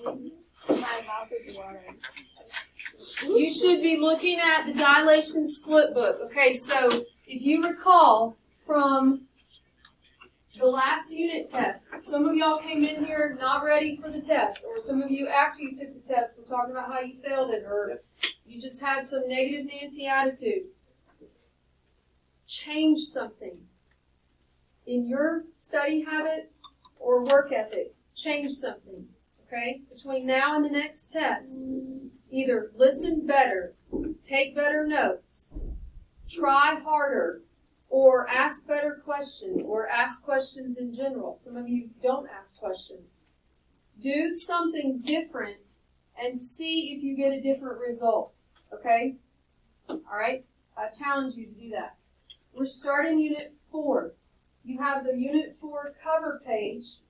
My mouth is watering. You should be looking at the Dilations Flipbook. Okay, so if you recall from the last unit test, some of y'all came in here not ready for the test, or some of you after you took the test were talking about how you failed it, or you just had some negative Nancy attitude. Change something in your study habit or work ethic. Change something, okay? Between now and the next test, either listen better, take better notes, try harder, or ask better questions, or ask questions in general. Some of you don't ask questions. Do something different and see if you get a different result, okay? All right? I challenge you to do that. We're starting Unit 4. You have the Unit 4 cover page.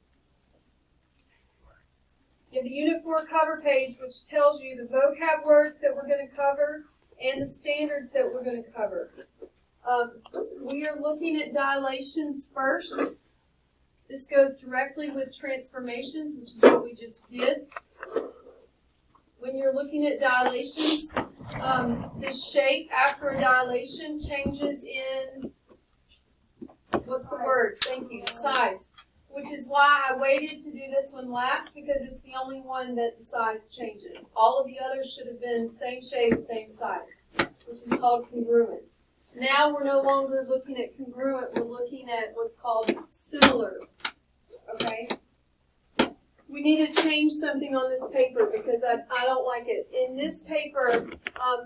You have the Unit 4 cover page, which tells you the vocab words that we're going to cover and the standards that we're going to cover. We are looking at dilations first. This goes directly with transformations, which is what we just did. When you're looking at dilations, the shape after a dilation changes in, what's the word? Thank you, size. Which is why I waited to do this one last, because it's the only one that the size changes. All of the others should have been same shape, same size, which is called congruent. Now we're no longer looking at congruent, we're looking at what's called similar. Okay? We need to change something on this paper because I don't like it. In this paper,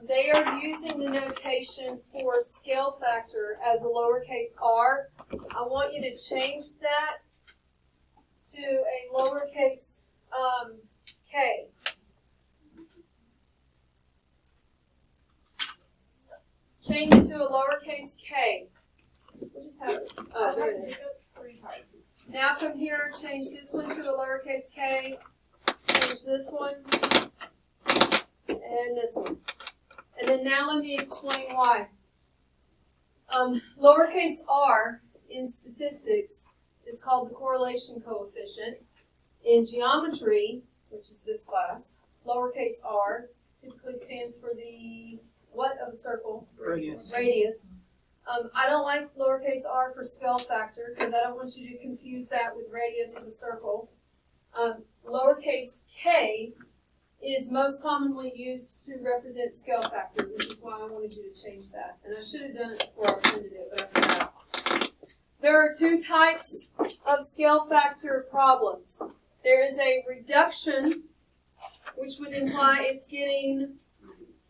they are using the notation for scale factor as a lowercase r. I want you to change that to a lowercase k. Change it to a lowercase k. What just happened? Oh, there it is. Now from here, change this one to a lowercase k. Change this one. And this one. And then now let me explain why. Lowercase r in statistics is called the correlation coefficient. In geometry, which is this class, lowercase r typically stands for the what of a circle? Radius. I don't like lowercase r for scale factor because I don't want you to confuse that with radius of a circle. Lowercase k is most commonly used to represent scale factor, which is why I wanted you to change that. And I should have done it before I printed it, but I forgot. There are two types of scale factor problems. There is a reduction, which would imply it's getting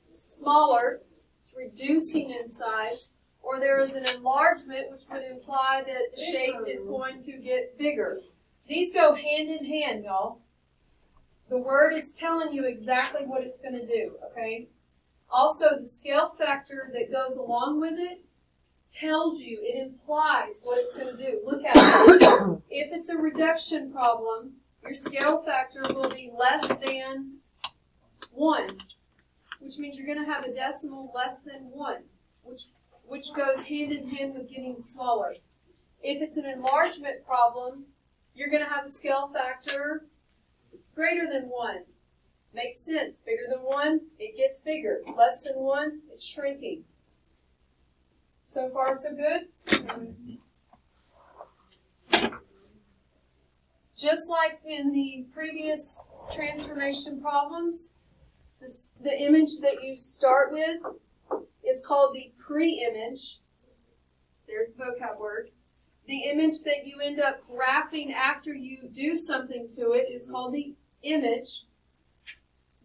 smaller, it's reducing in size, or there is an enlargement, which would imply that the shape is going to get bigger. These go hand in hand, y'all. The word is telling you exactly what it's going to do, okay? Also, the scale factor that goes along with it tells you, it implies what it's going to do. Look at it. If it's a reduction problem, your scale factor will be less than 1, which means you're going to have a decimal less than 1, which goes hand in hand with getting smaller. If it's an enlargement problem, you're going to have a scale factor greater than 1. Makes sense. Bigger than 1, it gets bigger. Less than 1, it's shrinking. So far, so good? Just like in the previous transformation problems, the image that you start with is called the pre-image. There's the vocab word. The image that you end up graphing after you do something to it is called the image.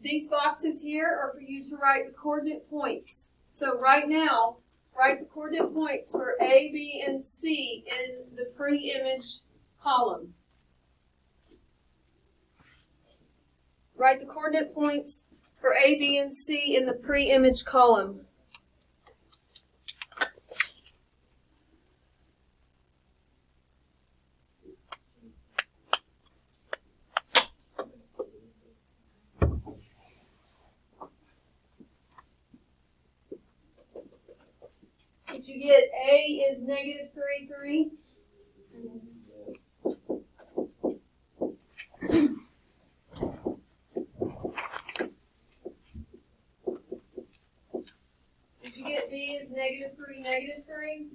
These boxes here are for you to write the coordinate points. So right now, write the coordinate points for A, B, and C in the pre-image column. Write the coordinate points for A, B, and C in the pre-image column. Did you get A is negative 3, 3? get B is -3, -3?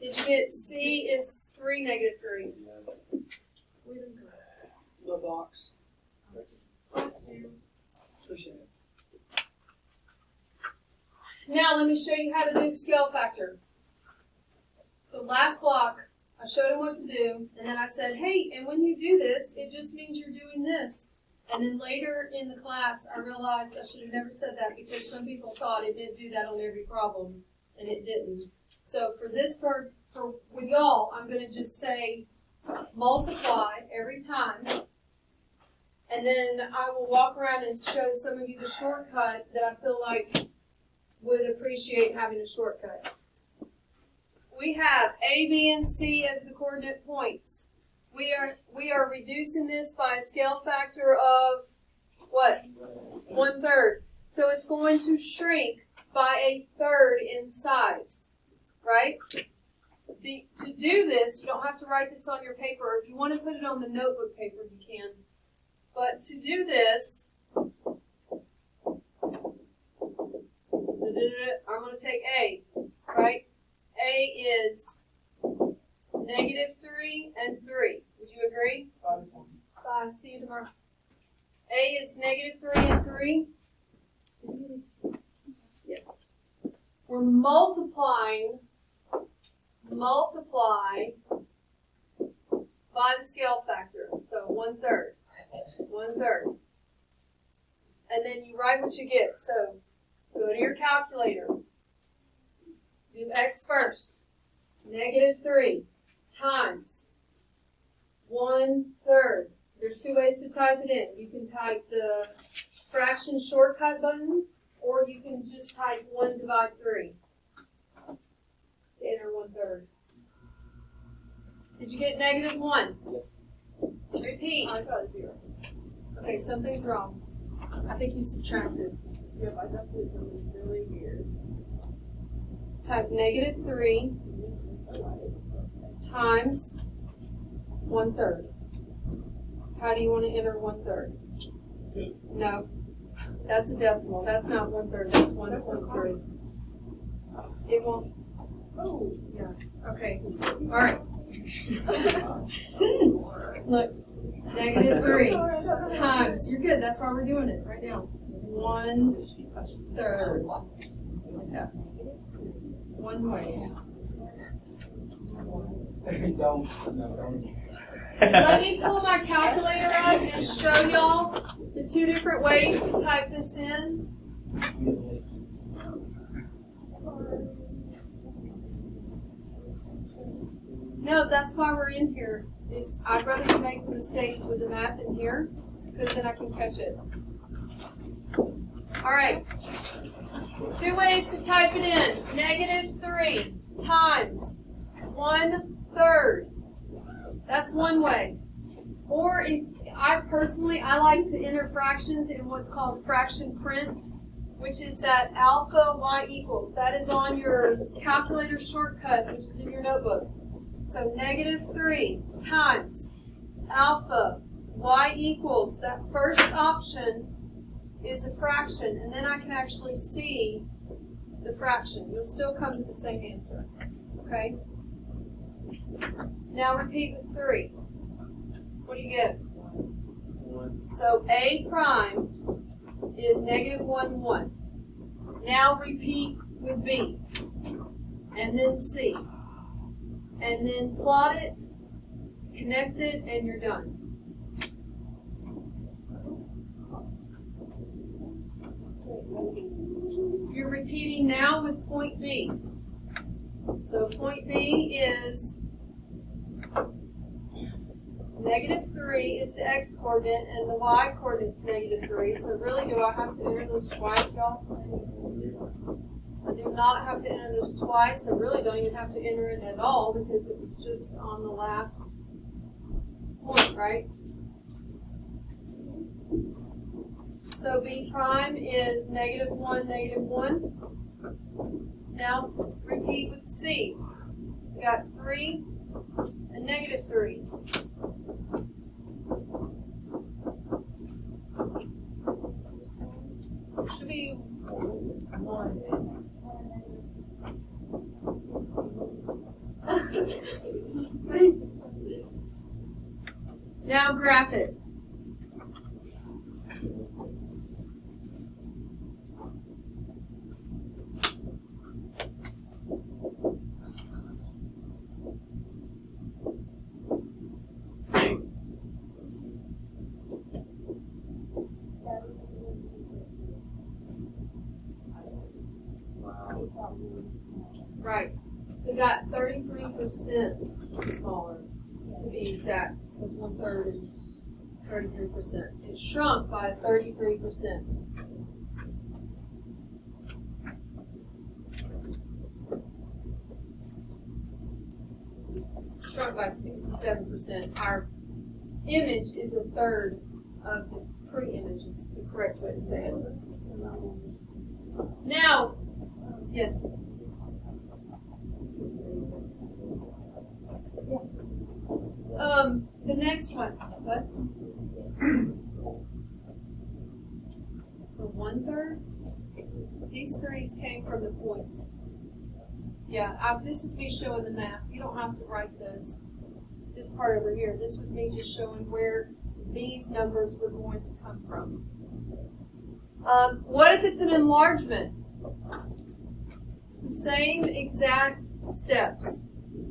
Did you get C is 3, -3? The box. Appreciate it. Now let me show you how to do scale factor. So last block, I showed him what to do, and then I said, hey, and when you do this, it just means you're doing this. And then later in the class, I realized I should have never said that because some people thought it meant do that on every problem, and it didn't. So for this part, with y'all, I'm going to just say multiply every time. And then I will walk around and show some of you the shortcut that I feel like would appreciate having a shortcut. We have A, B, and C as the coordinate points. We are reducing this by a scale factor of what? 1/3. So it's going to shrink by 1/3 in size, right? To do this, you don't have to write this on your paper. If you want to put it on the notebook paper, you can. But to do this, I'm going to take A, right? A is -3 and 3. Would you agree? Bye. See you tomorrow. A is -3 and 3. Yes. We're multiply by the scale factor. So 1/3. 1/3. And then you write what you get. So go to your calculator. Do X first. -3 times 1/3. There's two ways to type it in. You can type the fraction shortcut button, or you can just type 1/3 to enter 1/3. Did you get -1? Repeat. I got 0. Okay, something's wrong. I think you subtracted. Yep, I got this. Really weird. Type -3 times 1/3. How do you want to enter 1/3? No, that's a decimal. That's not 1/3. That's 1.3. It won't. Oh, yeah. Okay. All right. Look, -3 times. You're good. That's why we're doing it right now. 1/3. Yeah. One way. Don't. Let me pull my calculator up and show y'all the two different ways to type this in. No, that's why we're in here. I'd rather make the mistake with the math in here, because then I can catch it. All right. Two ways to type it in. -3 times 1/3. That's one way. Or if I like to enter fractions in what's called fraction print, which is that alpha y equals. That is on your calculator shortcut, which is in your notebook. So -3 times alpha y equals. That first option is a fraction, and then I can actually see the fraction. You'll still come to the same answer. Okay? Now repeat with 3. What do you get? 1. So A prime is -1, 1. Now repeat with B. And then C. And then plot it, connect it, and you're done. You're repeating now with point B. So point B is -3 is the x coordinate, and the y coordinate is -3. So really, do I have to enter this twice, y'all? I do not have to enter this twice. I really don't even have to enter it at all because it was just on the last point, right? So B prime is -1, -1. Now repeat with C. We got 3 and -3. Should be 1. Now graph it. Right. We got 33% smaller, to be exact, because 1/3 is 33%. It shrunk by 33%. Shrunk by 67%. Our image is 1/3 of the pre-image, is the correct way to say it. Now, yes. The next one. What? For 1/3? These threes came from the points. Yeah, this was me showing the map. You don't have to write this part over here. This was me just showing where these numbers were going to come from. What if it's an enlargement? It's the same exact steps.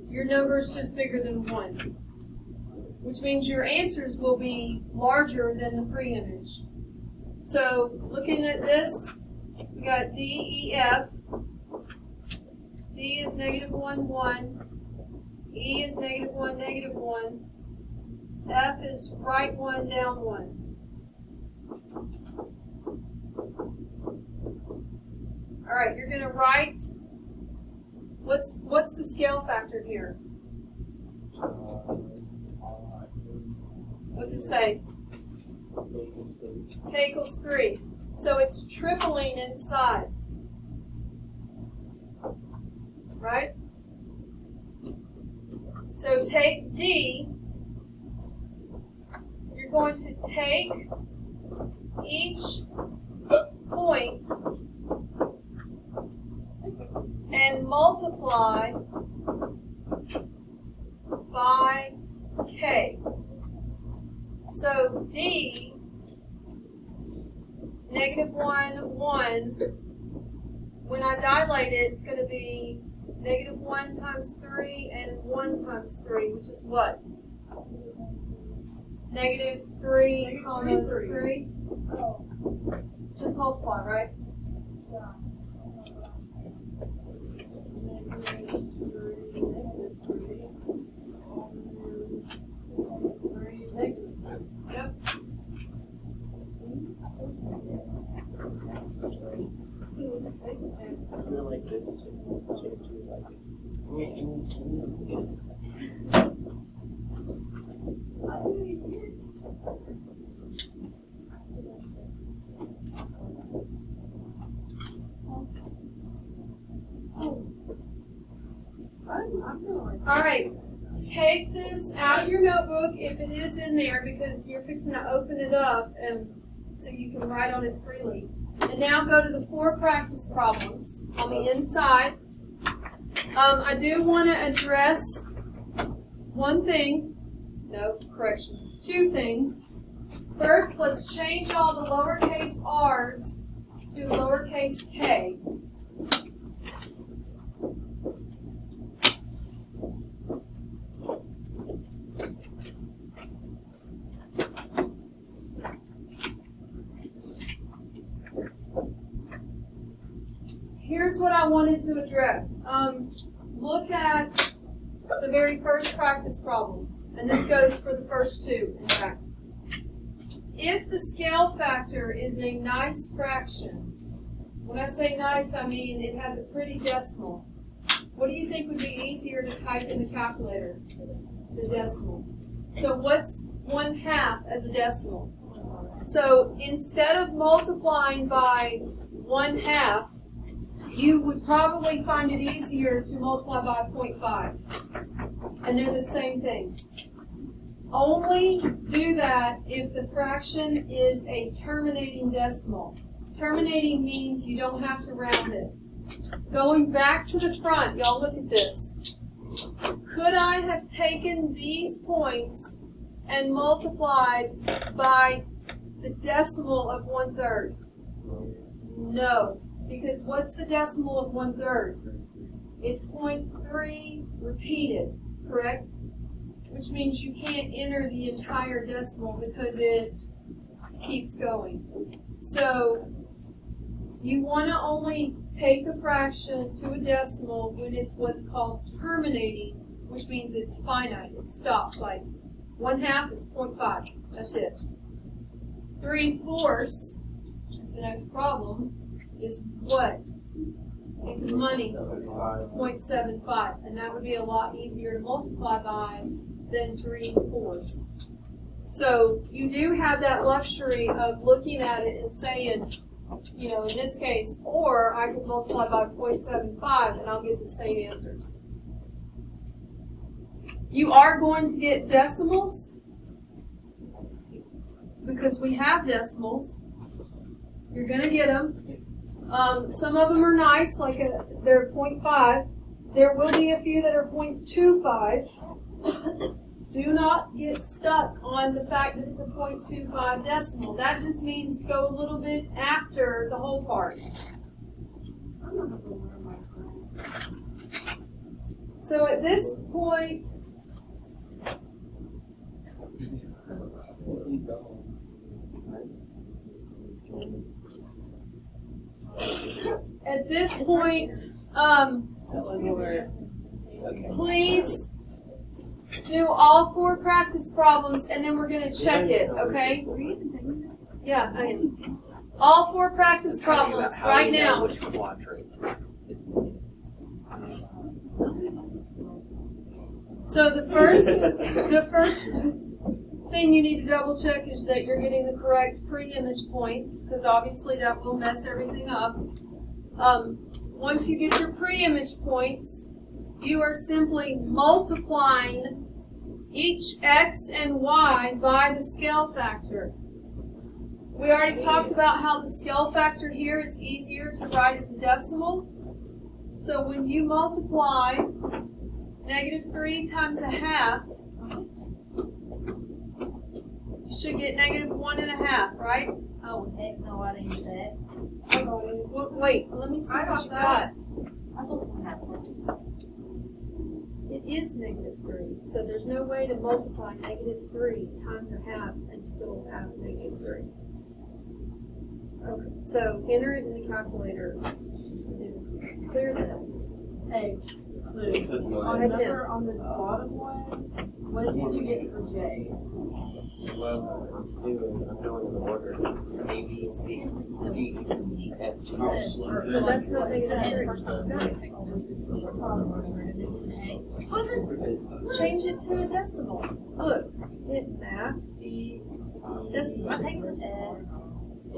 Your number is just bigger than 1, which means your answers will be larger than the pre-image. So looking at this, we got D, E, F. D is -1, 1. E is -1, -1. F is right 1, down 1. All right, you're going to write, what's the scale factor here? What's it say? K equals 3. So it's tripling in size. Right? So take D. You're going to take each point and multiply by K. So D, -1, 1, when I dilate it, it's going to be -1 times 3 and 1 times 3, which is what? -3, comma 3. Just multiply, right? Yep. I feel like this change you like it. All right. Take this out of your notebook if it is in there, because you're fixing to open it up and so you can write on it freely. And now go to the 4 practice problems on the inside. I do want to address one thing. No, correction. 2 things. First, let's change all the lowercase r's to lowercase k. Here's what I wanted to address. Look at the very first practice problem, and this goes for the first 2, in fact. If the scale factor is a nice fraction, when I say nice, I mean it has a pretty decimal, what do you think would be easier to type in the calculator? The decimal. So what's 1/2 as a decimal? So instead of multiplying by 1/2, you would probably find it easier to multiply by 0.5. And they're the same thing. Only do that if the fraction is a terminating decimal. Terminating means you don't have to round it. Going back to the front, y'all look at this. Could I have taken these points and multiplied by the decimal of 1/3? No, because what's the decimal of 1/3? It's 0.3 repeated, correct? Which means you can't enter the entire decimal because it keeps going. So you want to only take a fraction to a decimal when it's what's called terminating, which means it's finite, it stops, like 1/2 is 0.5, that's it. 3/4, which is the next problem, is what? Think of money, 0.75, and that would be a lot easier to multiply by than 3/4. So you do have that luxury of looking at it and saying, you know, in this case, or I could multiply by 0.75 and I'll get the same answers. You are going to get decimals because we have decimals. You're going to get them. Some of them are nice, like they're 0.5. There will be a few that are 0.25. Do not get stuck on the fact that it's a 0.25 decimal. That just means go a little bit after the whole part. So at this point, please do all 4 practice problems and then we're going to check it, okay? Yeah, I am. All 4 practice problems right now. So the first thing you need to double check is that you're getting the correct pre-image points, because obviously that will mess everything up. Once you get your pre-image points, you are simply multiplying each x and y by the scale factor. We already talked about how the scale factor here is easier to write as a decimal. So when you multiply -3 times 1/2, you should get -1 1/2, right? Oh, heck no, I didn't do that. Wait, let me see what you got. I thought that was It is -3, so there's no way to multiply -3 times 1/2 and still have -3. Okay, so enter it in the calculator. Clear this. Hey, Luke, on the number on the bottom one, what did you get for J? Well, I'm going in the order A, B, C, D, F, G, H. So that's not -3. Change it to a decimal. Look, hit math, decimal. G,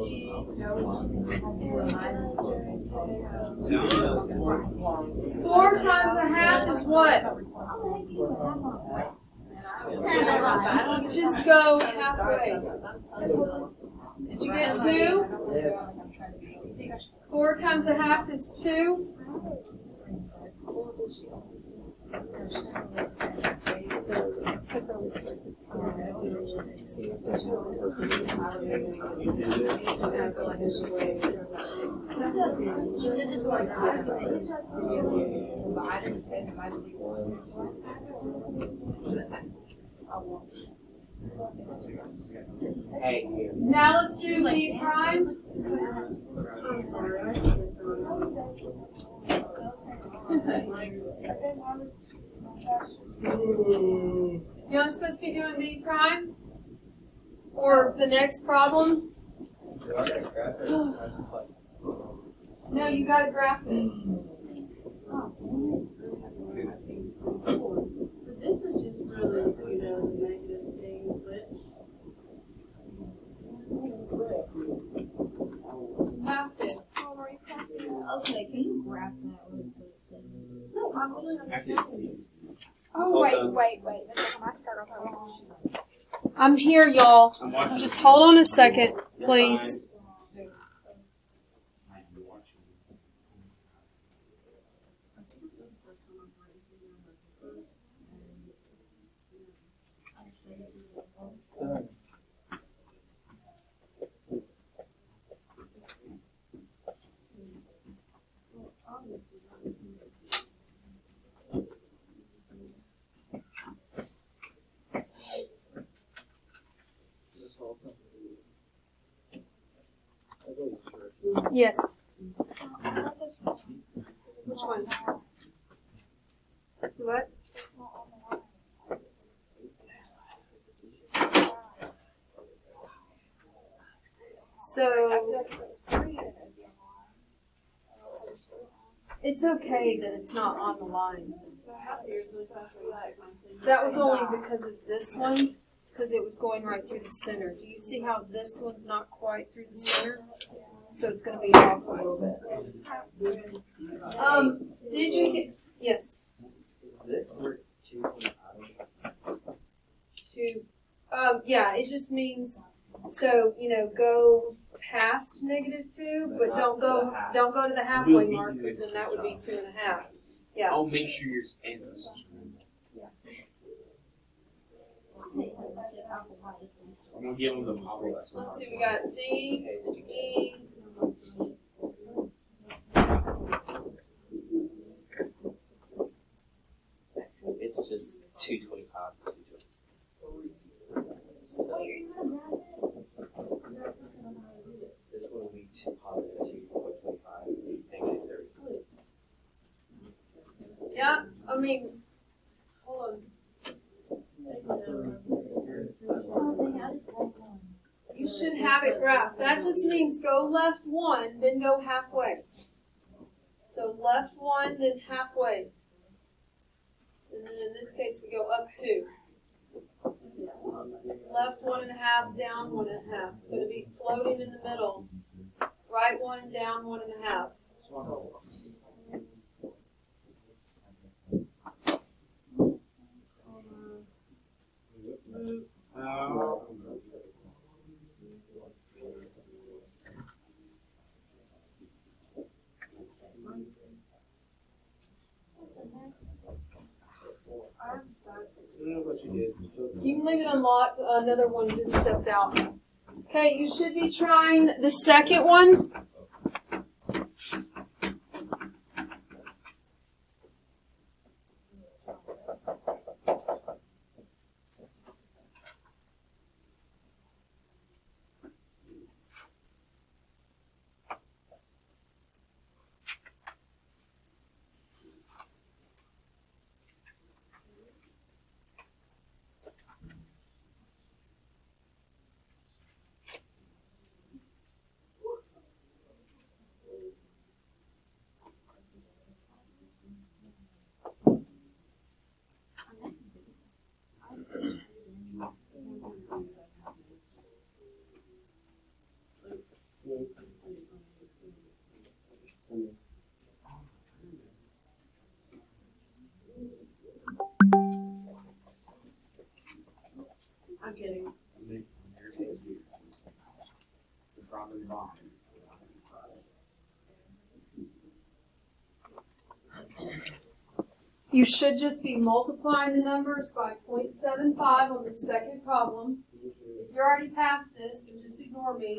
4 times 1/2 is what? Just go halfway. Did you get 2? 4 times 1/2 is 2. You sent it to our class. But I didn't say that I did. Hey, Now let's do B prime. You know I'm supposed to be doing B prime? Or the next problem? No, you gotta graph it. So this is just really, the negative things, which. You have to. Okay, can you graph that really quick? No, I'm really understanding this. Oh, wait. That's my turtle. I'm here, y'all. Just hold on a second, please. Yes. Which one? Do what? So it's okay that it's not on the line. That was only because of this one, because it was going right through the center. Do you see how this one's not quite through the center? So it's going to be off a little bit. Did you get, yes, Is this for 225? yeah, it just means, so, go past -2, but don't go to the halfway mark, because then that would be 2.5. Yeah. I'll make sure your answers. I'm gonna give them the model. Let's see, we got D, E, It's just 225. So this one will be positive 2.25, negative 30. yeah, I mean, hold on. You should have it graphed. That just means go left 1, then go halfway. So left 1, then halfway. And then in this case, we go up 2. Left 1.5, down 1.5. It's going to be floating in the middle. Right 1, down 1.5. You can leave it unlocked. Another one just stepped out. Okay, you should be trying the second one. I'm kidding. You should just be multiplying the numbers by 0.75 on the second problem. If you're already past this, then just ignore me.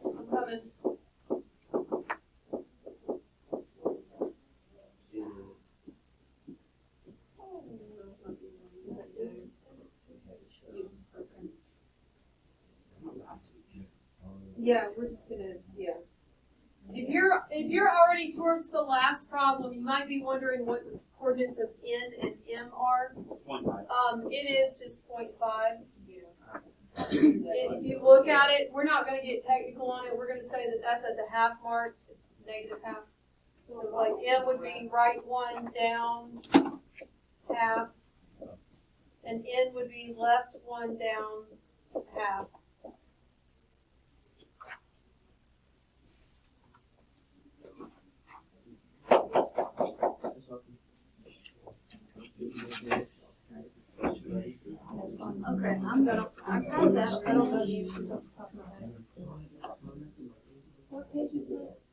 I'm coming. Yeah, we're just gonna, yeah. If you're already towards the last problem, you might be wondering what the coordinates of N and M are. It is just 0.5. If you look at it, we're not going to get technical on it. We're going to say that that's at the half mark. It's negative half. So like M would be right 1, down half, and N would be left 1, down half. Okay, I don't know the answers off the top of my head. What page is this?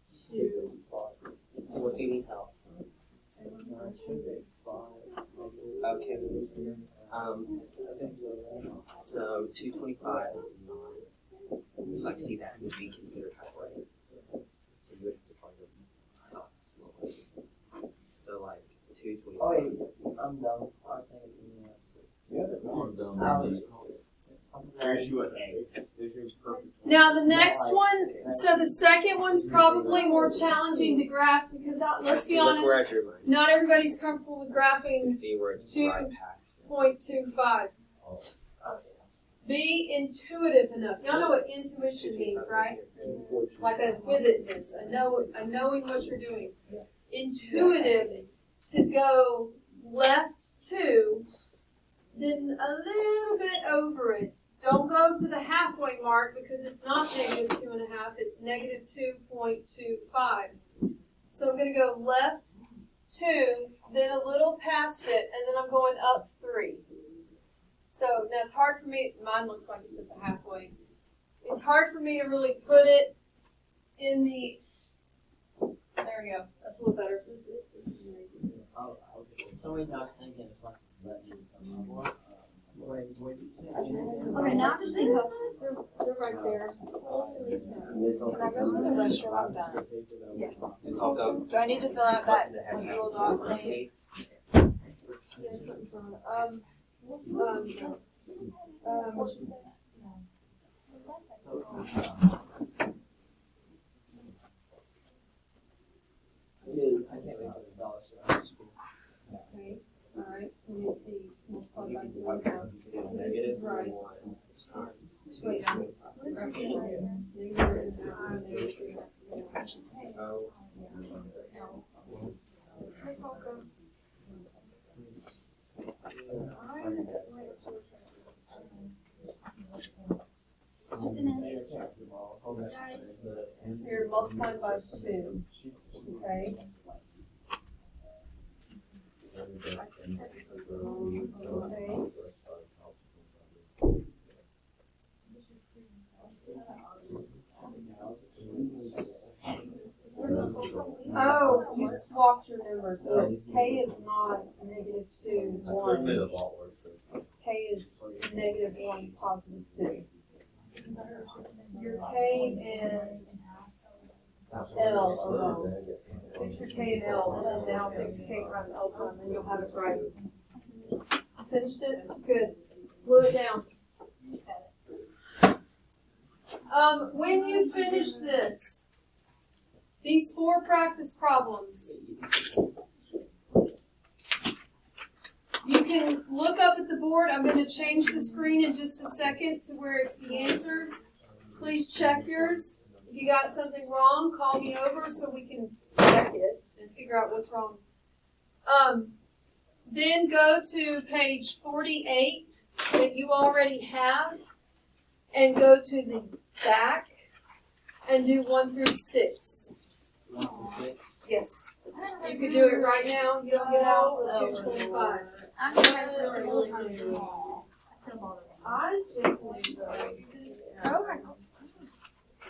What do you need help? Okay. So 225 is not. So I see that would be considered halfway. So you would have to find the dots. So like 225. Oh wait, I'm dumb. I was thinking something else. Here's you an A. Here's your Now the next one, so the second one's probably more challenging to graph because let's be Look where honest, I drew mine. not everybody's comfortable with graphing See where it's Two. right past. 0.25. Be intuitive enough. Y'all know what intuition means, right? Like a withedness, a knowing what you're doing. Intuitive to go left 2, then a little bit over it. Don't go to the halfway mark because it's not -2.5, it's -2.25. So I'm going to go left 2, then a little past it, and then I'm going up 3. So that's hard for me. Mine looks like it's at the halfway. It's hard for me to really put it in the. There we go. That's a little better. For some reason I was thinking it's like that should come up. Okay, now I just think of, they're right there. Can I go to the restroom? I'm done. It's all done. Do I need to fill out that little dog thing? Yeah, something's wrong. Dude, I can't wait for the dollar store. Okay. All right. Let me see. Multiply by 2. Because it's So this is negative right. 1 times Wait. 2.5. Oh. Here, multiply by 2. Okay. Okay. Oh, you swapped your numbers. So K is not -2, 1. K is -1, +2. Your K and L alone. Fix your K and L, and now fix K prime L prime, and you'll have it right. Finished it? Good. Glue it down. When you finish this, these 4 practice problems, you can look up at the board. I'm going to change the screen in just a second to where it's the answers. Please check yours. If you got something wrong, call me over so we can check it and figure out what's wrong. Then go to page 48 that you already have and go to the back and do 1 through 6. Yes. You can do it right now. You don't get out until 2:25. I'm really small. I just need Okay.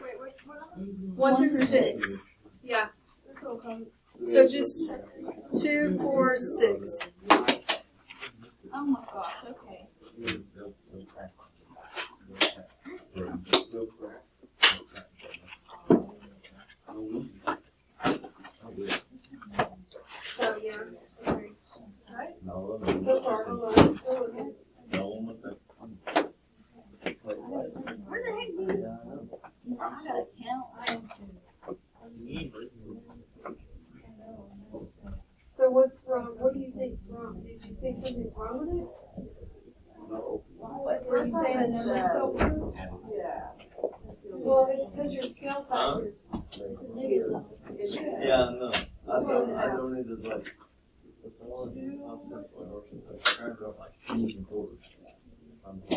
Wait, what? 1 through 6. Yeah. So just 2, 4, 6. Oh my gosh, okay. So yeah. So far, hold on. Still looking. Where the heck did you? I gotta count. So what's wrong? What do you think's wrong? Did you think something's wrong with it? Were you saying the numbers don't work? Yeah. Well, it's because your scale factors. Yeah, no. I don't need to like. Two.